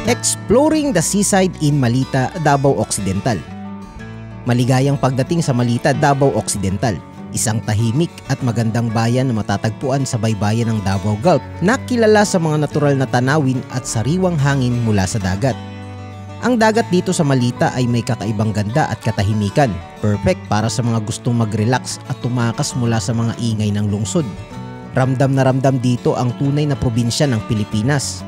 Exploring the seaside in Malita, Davao Occidental. Maligayang pagdating sa Malita, Davao Occidental, isang tahimik at magandang bayan na matatagpuan sa baybayin ng Davao Gulf na kilala sa mga natural na tanawin at sariwang hangin mula sa dagat. Ang dagat dito sa Malita ay may kakaibang ganda at katahimikan, perfect para sa mga gustong mag-relax at tumakas mula sa mga ingay ng lungsod. Ramdam na ramdam dito ang tunay na probinsya ng Pilipinas.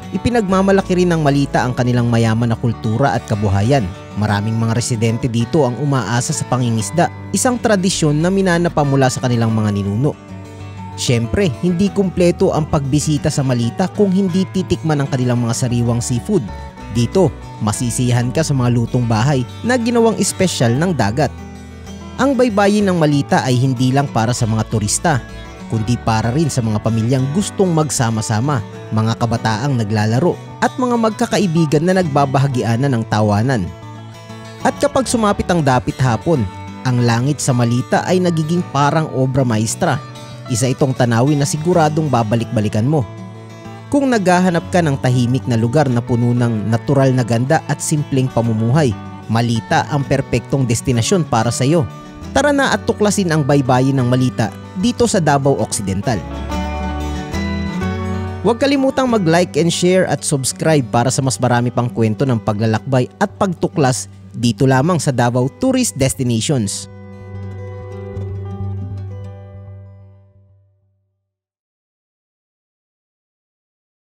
Ipinagmamalaki rin ng Malita ang kanilang mayaman na kultura at kabuhayan. Maraming mga residente dito ang umaasa sa pangingisda, isang tradisyon na minanapa mula sa kanilang mga ninuno. Siyempre, hindi kumpleto ang pagbisita sa Malita kung hindi titikman ang kanilang mga sariwang seafood. Dito, masisiyahan ka sa mga lutong bahay na ginawang espesyal ng dagat. Ang baybayin ng Malita ay hindi lang para sa mga turista, kundi para rin sa mga pamilyang gustong magsama-sama, mga kabataang naglalaro at mga magkakaibigan na nagbabahagianan ng tawanan. At kapag sumapit ang dapit hapon, ang langit sa Malita ay nagiging parang obra maestra. Isa itong tanawin na siguradong babalik-balikan mo. Kung naghahanap ka ng tahimik na lugar na puno ng natural na ganda at simpleng pamumuhay, Malita ang perpektong destinasyon para sa iyo. Tara na at tuklasin ang baybayin ng Malita dito sa Davao Occidental. Huwag kalimutang mag-like and share at subscribe para sa mas marami pang kwento ng paglalakbay at pagtuklas dito lamang sa Davao Tourist Destinations.